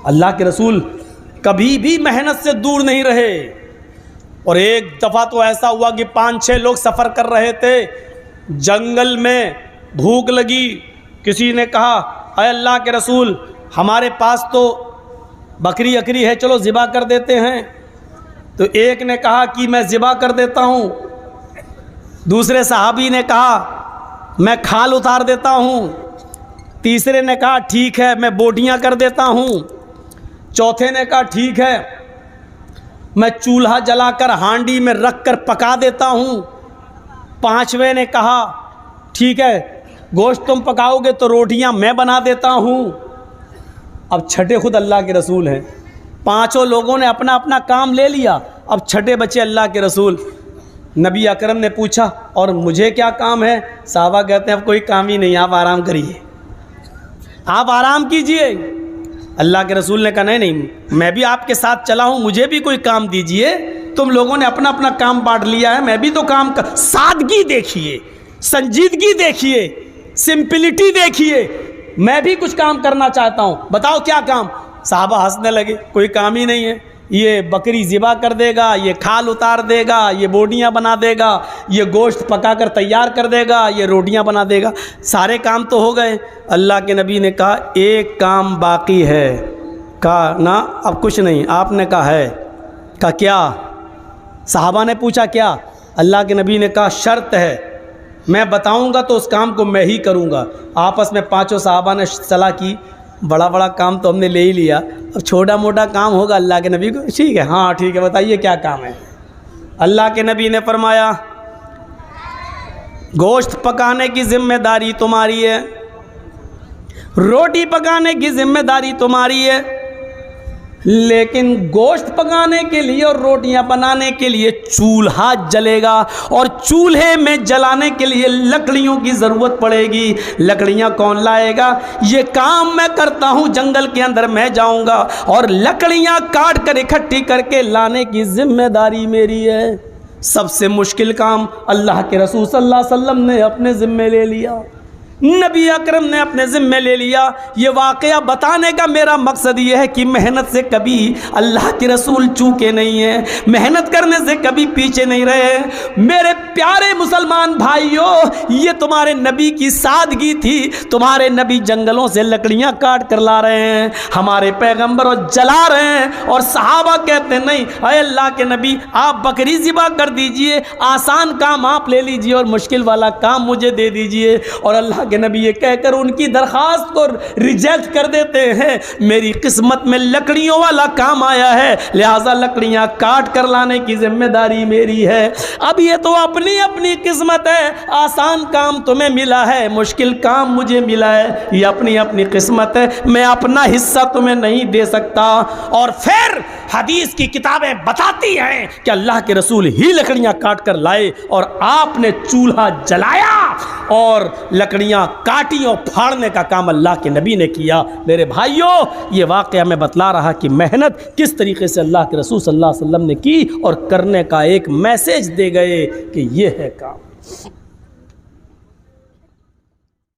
اللہ کے رسول کبھی بھی محنت سے دور نہیں رہے. اور ایک دفعہ تو ایسا ہوا کہ 5-6 لوگ سفر کر رہے تھے, جنگل میں بھوک لگی. کسی نے کہا اے اللہ کے رسول ہمارے پاس تو بکری اکری ہے, چلو ذبح کر دیتے ہیں. تو ایک نے کہا کہ میں ذبح کر دیتا ہوں. دوسرے صحابی نے کہا میں کھال اتار دیتا ہوں. تیسرے نے کہا ٹھیک ہے میں بوٹیاں کر دیتا ہوں. چوتھے نے کہا ٹھیک ہے میں چولہا جلا کر ہانڈی میں رکھ کر پکا دیتا ہوں. پانچویں نے کہا ٹھیک ہے گوشت تم پکاؤ گے تو روٹیاں میں بنا دیتا ہوں. اب چھٹے خود اللہ کے رسول ہیں. پانچوں لوگوں نے اپنا اپنا کام لے لیا. اب چھٹے بچے اللہ کے رسول. نبی اکرم نے پوچھا اور مجھے کیا کام ہے؟ صحابہ کہتے ہیں اب کوئی کام ہی نہیں, آپ آرام کریے, آپ آرام کیجئے. اللہ کے رسول نے کہا نہیں میں بھی آپ کے ساتھ چلا ہوں, مجھے بھی کوئی کام دیجئے. تم لوگوں نے اپنا اپنا کام بانٹ لیا ہے, میں بھی تو کام سادگی دیکھیے, سنجیدگی دیکھیے, سمپلٹی دیکھیے. میں بھی کچھ کام کرنا چاہتا ہوں, بتاؤ کیا کام؟ صحابہ ہنسنے لگے, کوئی کام ہی نہیں ہے, یہ بکری ذبح کر دے گا, یہ کھال اتار دے گا, یہ بوٹیاں بنا دے گا, یہ گوشت پکا کر تیار کر دے گا, یہ روٹیاں بنا دے گا. سارے کام تو ہو گئے. اللہ کے نبی نے کہا ایک کام باقی ہے. کہا نا اب کچھ نہیں. آپ نے کہا ہے. کہا کیا؟ صحابہ نے پوچھا کیا؟ اللہ کے نبی نے کہا شرط ہے, میں بتاؤں گا تو اس کام کو میں ہی کروں گا. آپس میں پانچوں صحابہ نے صلاح کی, بڑا بڑا کام تو ہم نے لے ہی لیا, اب چھوٹا موٹا کام ہوگا. اللہ کے نبی کو ٹھیک ہے, ہاں ٹھیک ہے بتائیے کیا کام ہے. اللہ کے نبی نے فرمایا گوشت پکانے کی ذمہ داری تمہاری ہے, روٹی پکانے کی ذمہ داری تمہاری ہے, لیکن گوشت پکانے کے لیے اور روٹیاں بنانے کے لیے چولہا جلے گا, اور چولہے میں جلانے کے لیے لکڑیوں کی ضرورت پڑے گی. لکڑیاں کون لائے گا؟ یہ کام میں کرتا ہوں, جنگل کے اندر میں جاؤں گا اور لکڑیاں کاٹ کر اکٹھی کر کے لانے کی ذمہ داری میری ہے. سب سے مشکل کام اللہ کے رسول صلی اللہ علیہ وسلم نے اپنے ذمے لے لیا, نبی اکرم نے اپنے ذمے لے لیا. یہ واقعہ بتانے کا میرا مقصد یہ ہے کہ محنت سے کبھی اللہ کے رسول چوکے نہیں ہیں, محنت کرنے سے کبھی پیچھے نہیں رہے. میرے پیارے مسلمان بھائیوں, یہ تمہارے نبی کی سادگی تھی. تمہارے نبی جنگلوں سے لکڑیاں کاٹ کر لا رہے ہیں, ہمارے پیغمبر اور جلا رہے ہیں, اور صحابہ کہتے ہیں نہیں اے اللہ کے نبی آپ بکری ذبح کر دیجئے, آسان کام آپ لے لیجئے اور مشکل والا کام مجھے دے دیجئے. اور اللہ کہ نبی یہ کہہ کر ان کی درخواست کو ریجیکٹ کر دیتے ہیں, میری قسمت میں لکڑیوں والا کام آیا ہے, لہٰذا لکڑیاں کاٹ کر لانے کی ذمہ داری میری ہے. اب یہ تو اپنی اپنی قسمت ہے, آسان کام تمہیں ملا ہے, مشکل کام مجھے ملا ہے, یہ اپنی اپنی قسمت ہے, میں اپنا حصہ تمہیں نہیں دے سکتا. اور پھر حدیث کی کتابیں بتاتی ہیں کہ اللہ کے رسول ہی لکڑیاں کاٹ کر لائے, اور آپ نے چولہا جلایا اور لکڑیاں کاٹی اور پھاڑنے کا کام اللہ کے نبی نے کیا. میرے بھائیوں, یہ واقعہ میں بتلا رہا کہ محنت کس طریقے سے اللہ کے رسول صلی اللہ علیہ وسلم نے کی, اور کرنے کا ایک میسج دے گئے کہ یہ ہے کام.